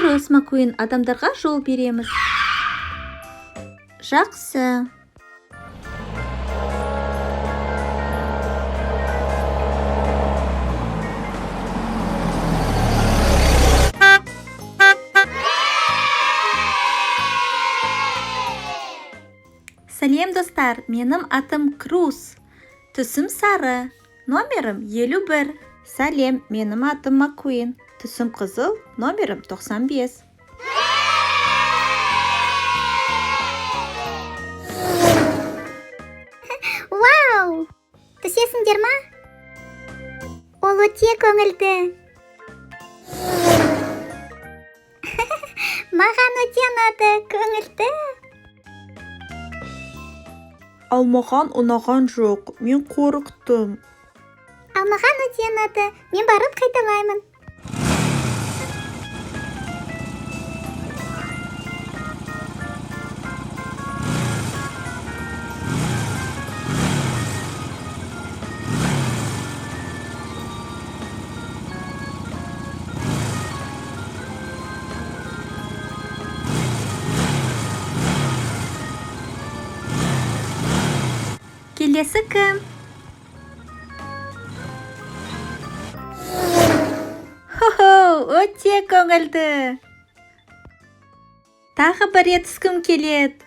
Дұрыс, Макуин, адамдарға жол береміз. Жақсы. Сәлем, достар, менің атым Круз. Түсім сары. Номерім 51. Сәлем, менің атым Макуин. Түсім қызыл. Номерім 95. Вау! Түсесіңдер ма? Ол өте көңілді. Маған өте ұнады, көңілді. Ал маған ұнаған жоқ, мен қорықтым. Ал маған өте ұнады, мен барып қайталаймын. Келесі кім? Хо-хо, өте көңілді. Тағы бір рет түскім келеді.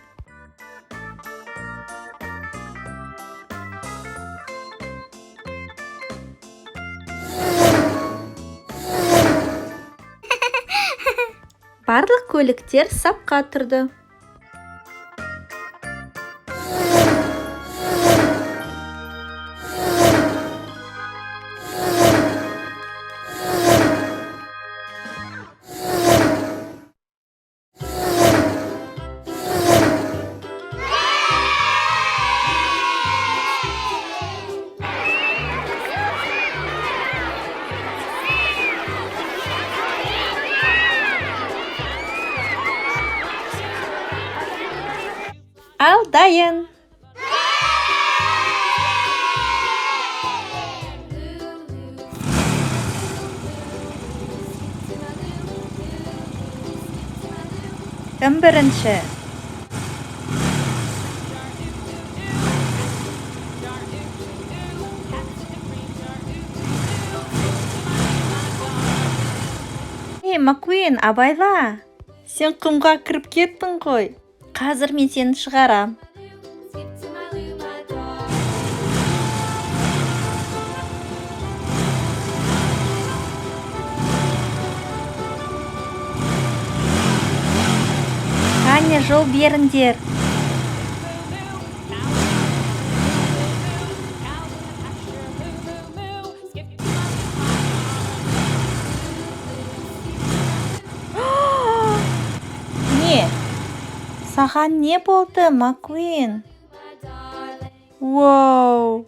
Барлық көліктер сапқа тұрды. Ал дайын. Кім бірінші? Макуин, абайла. Сен құмға кіріп кеттің ғой. Қазір мен сені шығарам. Қане, жол беріңдер. Саған не болды, Макуин? Вау!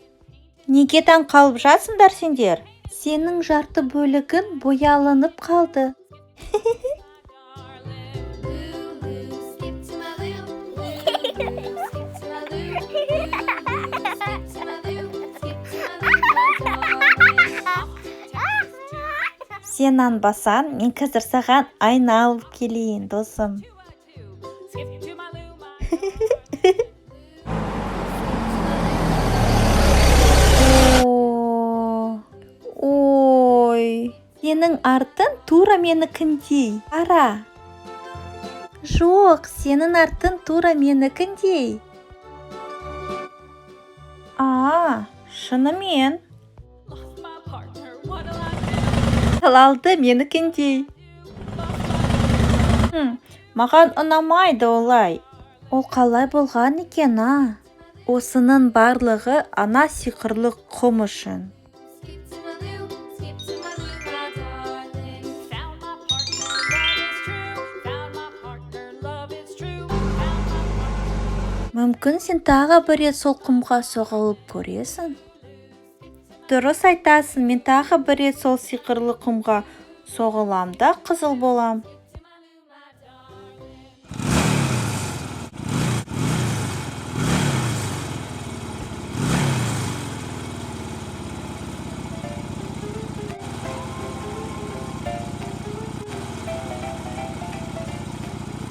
Неге таң қалып жатсыңдар сендер? Сенің жарты бөлігін боялынып қалды. Сен нанбасаң, мен қазір саған айна алып келейін, досым. Ой, сенің артын тура менікіндей. Ара. Жоқ, сенің артын тура менікіндей. Шынымен. Алды менікіндей. Маған ұнамайды олай. Ол қалай болған екен, Осының барлығы ана сиқырлы құм үшін. Мүмкін сен тағы бір рет сол құмға соғылып көресің. Дұрыс айтасың, мен тағы бір рет сол сиқырлы құмға соғылам да қызыл болам.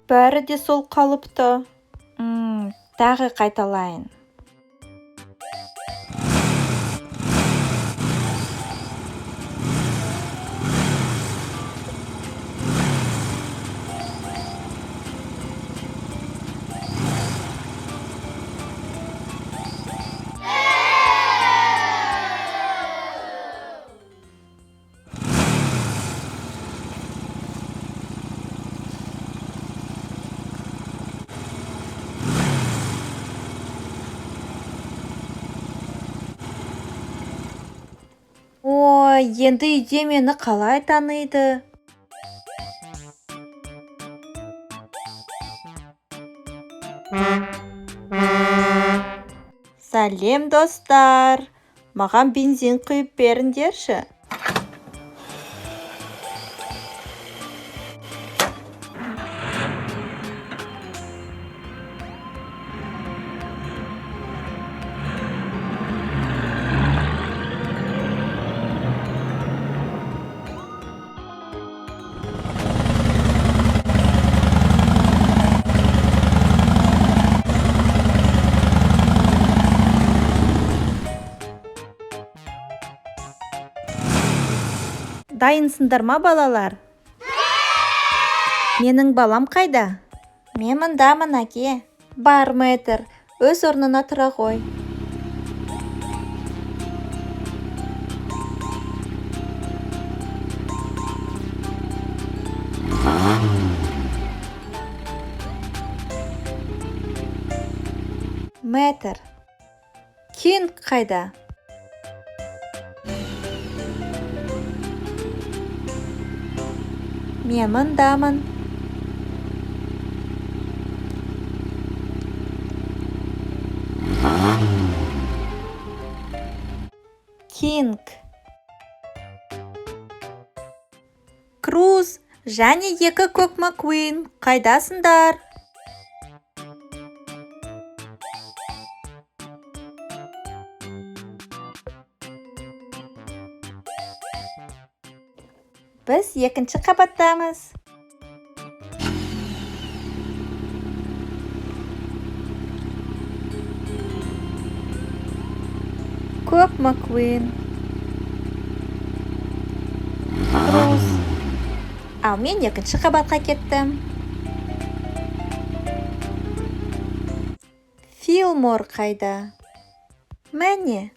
бәрі де сол қалыпты. Тағы қайталайын. Ой, енді үйде мені қалай таниды? Сәлем, достар. Маған бензин құйып беріңдерші. Дайынсыңдар ма, балалар? Менің балам қайда? Мен мұндамын, әке. Бар, Мэтр, өз орнына тұра ғой. Мэтр, Кинг қайда? Мен мұндамын. Кинг, Круз және екі көк Маккуин қайдасыңдар? Біз екінші қабаттамыз. Көк Маккуин, Круз. Ал мен екінші қабатқа кеттім. Филмор қайда? Міне.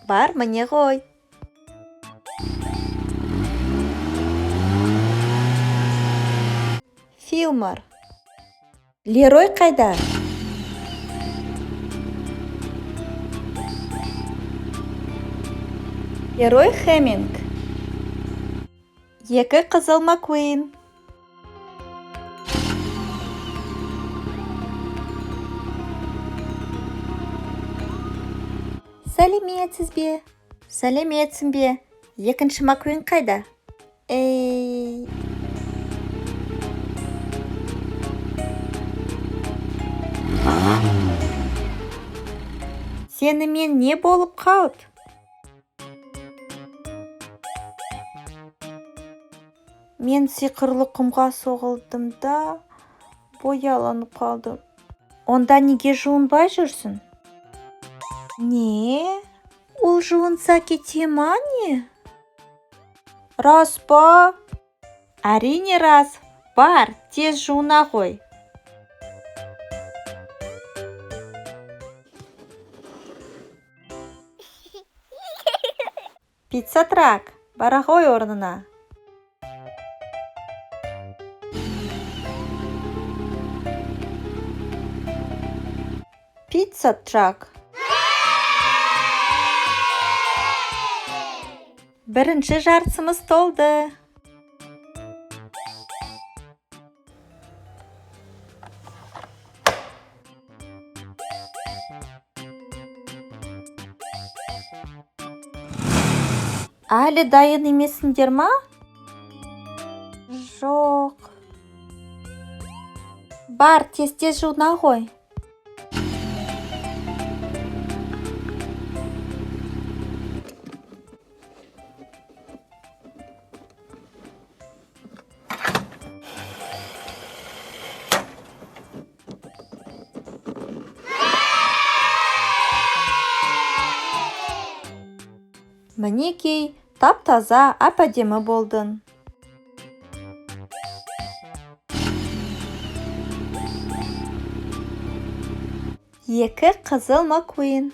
Бар, міне ғой. Филмор. Лерой қайда? Лерой Хэмминг. Екі қызыл Маккуин. Сәлеметсіз бе? Сәлеметсің бе? Екінші Маккуин қайда? Сенімен не болып қалды? Мен сиқырлы құмға соғылдым да бояланып қалдым. Онда неге жуынбай жүрсің? Не? Ол жуынса кете ма не? Рас па? Әрине рас. Бар, тез жуына ғой. Пицца трак, бара ғой орнына. Пицца трак. Бірінші жартысымыз толды. Әлі дайын емессіңдер ма? Жоқ. Бар, тез-тез жуына ғой. Мінекей, тап-таза, әп-әдемі болдың. Екі қызыл Маккуин.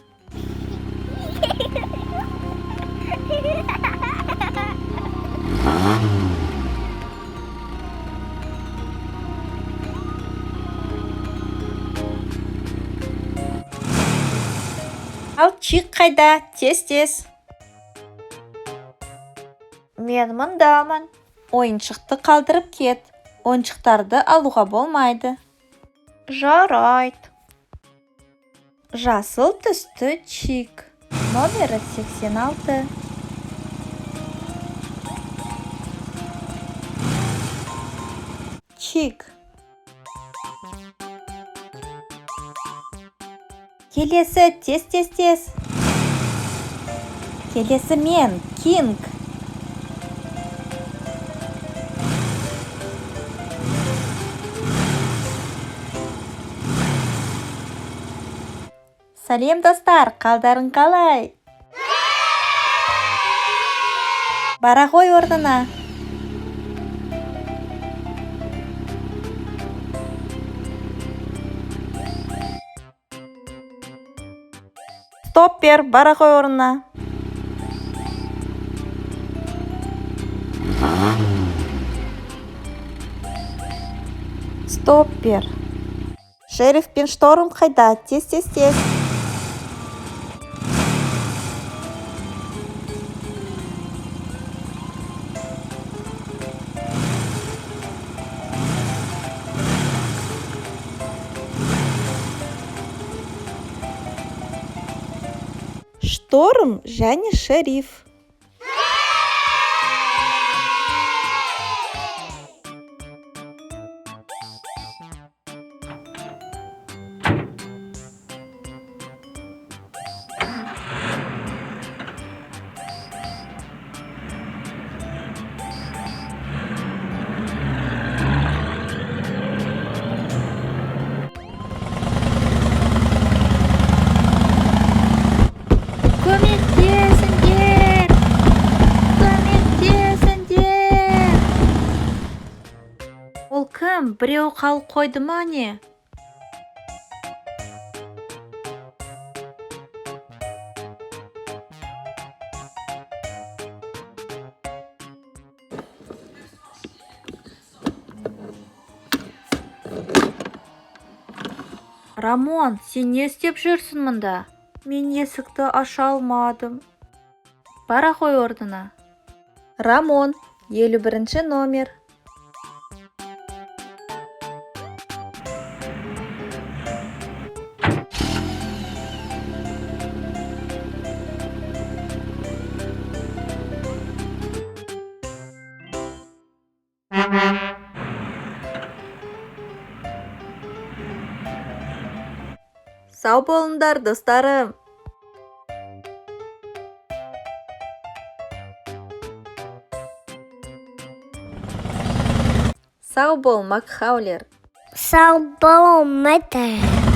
Ал Чик қайда? Тез-тез. Мен мұндамын. Ойыншықты қалдырып кет. Ойыншықтарды алуға болмайды. Жарайды. Жасыл түсті Чик. Номері 86. Чик. Келесі, тез-тез-тез. Келесі мен, Кинг. Сәлем достар, қалдарың қалай? Бара ғой орнына. Стоппер, бара ғой орнына. Стоппер. Шериф пен Шторм қайда? Тез-тез-тез. Шторм және Шериф. Көмектесіңдер! Көмектесіңдер! Ол кім? Біреу қалып қойды ма не? Рамон, сен не істеп жүрсің мұнда? Мен есікті аша алмадым. Бара ғой орнына. Рамон, 51 номер. Сау болыңдар, достарым. Сау бол, Макхаулер. Сау бол, Мэтр.